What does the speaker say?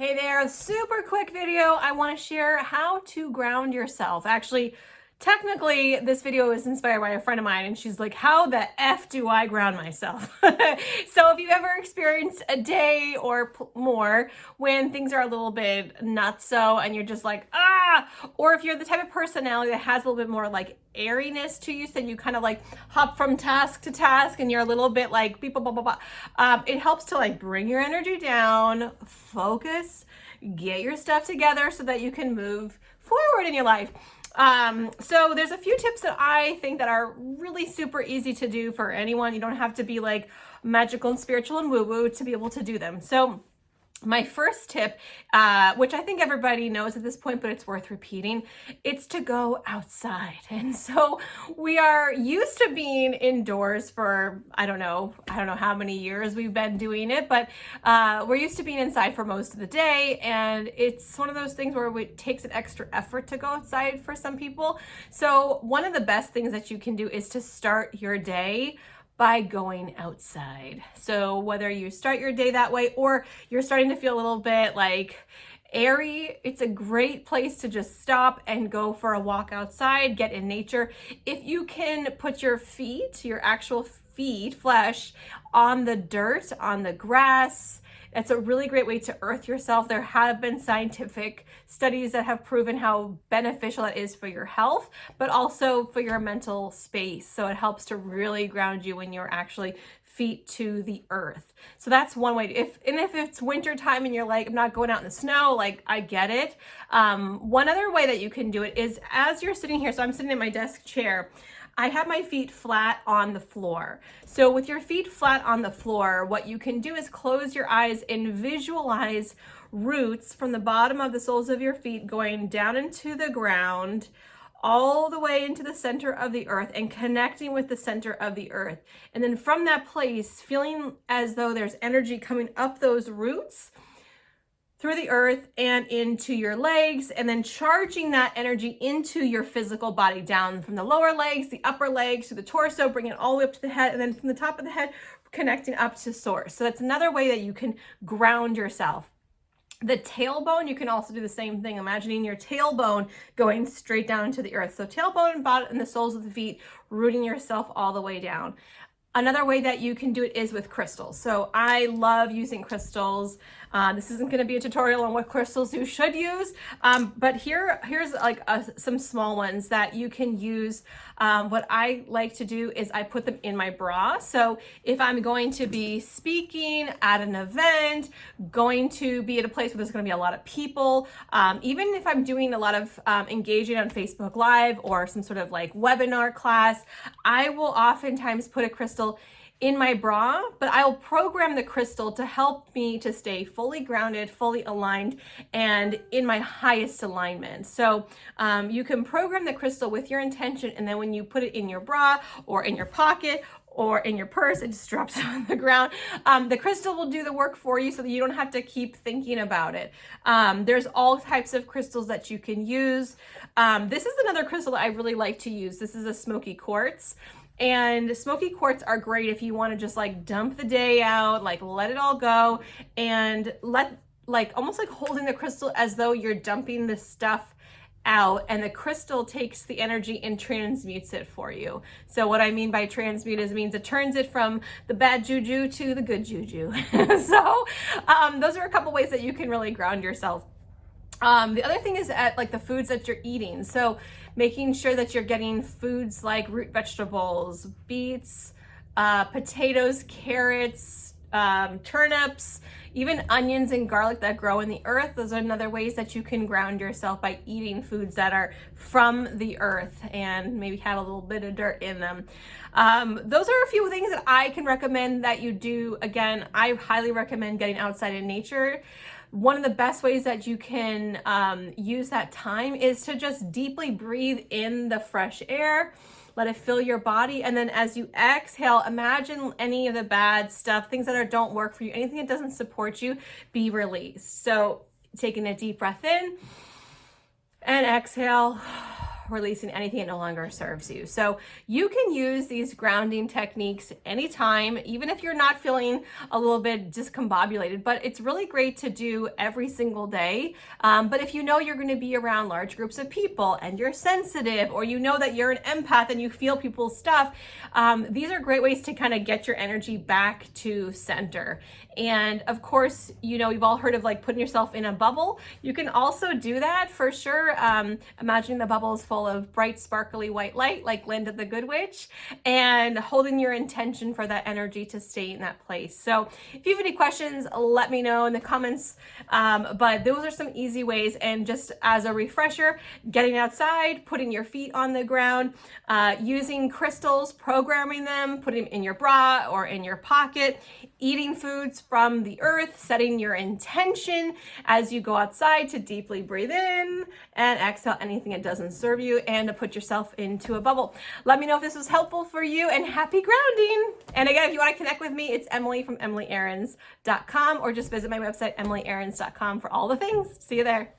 Hey there, super quick video. I want to share how to ground yourself. Actually, technically, this video is inspired by a friend of mine, and she's like, how the F do I ground myself? So if you've ever experienced a day or more when things are a little bit nutso and you're just like, or if you're the type of personality that has a little bit more like airiness to you, so you kind of like hop from task to task and you're a little bit like beep, blah, blah, blah, blah. It helps to like bring your energy down, focus, get your stuff together so that you can move forward in your life. So there's a few tips that I think that are really super easy to do for anyone. You don't have to be like magical and spiritual and woo-woo to be able to do them. So my first tip, which I think everybody knows at this point, but it's worth repeating, it's to go outside. And so we are used to being indoors for, I don't know how many years we've been doing it, but we're used to being inside for most of the day. And it's one of those things where it takes an extra effort to go outside for some people. So one of the best things that you can do is to start your day by going outside. So whether you start your day that way or you're starting to feel a little bit like airy, it's a great place to just stop and go for a walk outside, get in nature. If you can put your feet, your actual feet, flesh, on the dirt, on the grass, that's a really great way to earth yourself. There have been scientific studies that have proven how beneficial it is for your health, but also for your mental space. So it helps to really ground you when you're actually feet to the earth. So that's one way. If it's winter time and you're like, I'm not going out in the snow, like I get it. One other way that you can do it is as you're sitting here. So I'm sitting in my desk chair. I have my feet flat on the floor. So with your feet flat on the floor, what you can do is close your eyes and visualize roots from the bottom of the soles of your feet going down into the ground, all the way into the center of the earth and connecting with the center of the earth. And then from that place, feeling as though there's energy coming up those roots through the earth and into your legs, and then charging that energy into your physical body, down from the lower legs, the upper legs, to the torso, bringing it all the way up to the head, and then from the top of the head, connecting up to source. So that's another way that you can ground yourself. The tailbone, you can also do the same thing, imagining your tailbone going straight down into the earth. So tailbone and bottom and the soles of the feet, rooting yourself all the way down. Another way that you can do it is with crystals. So I love using crystals. This isn't going to be a tutorial on what crystals you should use, but here's like some small ones that you can use. What I like to do is I put them in my bra. So if I'm going to be speaking at an event, going to be at a place where there's going to be a lot of people, even if I'm doing a lot of engaging on Facebook Live or some sort of like webinar class, I will oftentimes put a crystal in my bra, but I'll program the crystal to help me to stay fully grounded, fully aligned, and in my highest alignment. So you can program the crystal with your intention, and then when you put it in your bra or in your pocket or in your purse, it just drops on the ground. The crystal will do the work for you so that you don't have to keep thinking about it. There's all types of crystals that you can use. This is another crystal that I really like to use. This is a smoky quartz. And smoky quartz are great if you want to just like dump the day out, like let it all go, and almost like holding the crystal as though you're dumping the stuff out, and the crystal takes the energy and transmutes it for you. So what I mean by transmute is means it turns it from the bad juju to the good juju. So those are a couple ways that you can really ground yourself. The other thing is at like the foods that you're eating. So making sure that you're getting foods like root vegetables, beets, potatoes, carrots, turnips, even onions and garlic that grow in the earth. Those are another ways that you can ground yourself, by eating foods that are from the earth and maybe have a little bit of dirt in them. Those are a few things that I can recommend that you do. Again, I highly recommend getting outside in nature. One of the best ways that you can use that time is to just deeply breathe in the fresh air, let it fill your body, and then as you exhale, imagine any of the bad stuff, things that don't work for you, anything that doesn't support you, be released. So taking a deep breath in and exhale, releasing anything that no longer serves you. So you can use these grounding techniques anytime, even if you're not feeling a little bit discombobulated, but it's really great to do every single day. But if you know you're going to be around large groups of people and you're sensitive, or you know that you're an empath and you feel people's stuff, these are great ways to kind of get your energy back to center. And of course, you know, you've all heard of like putting yourself in a bubble. You can also do that for sure. Imagining the bubble is full of bright, sparkly white light, like Linda the Good Witch, and holding your intention for that energy to stay in that place. So if you have any questions, let me know in the comments. But those are some easy ways. And just as a refresher, getting outside, putting your feet on the ground, using crystals, programming them, putting them in your bra or in your pocket, eating foods from the earth, setting your intention as you go outside to deeply breathe in and exhale anything that doesn't serve you, and to put yourself into a bubble. Let me know if this was helpful for you, and happy grounding. And again, if you want to connect with me, it's Emily from EmilyAarons.com, or just visit my website, EmilyAarons.com, for all the things. See you there.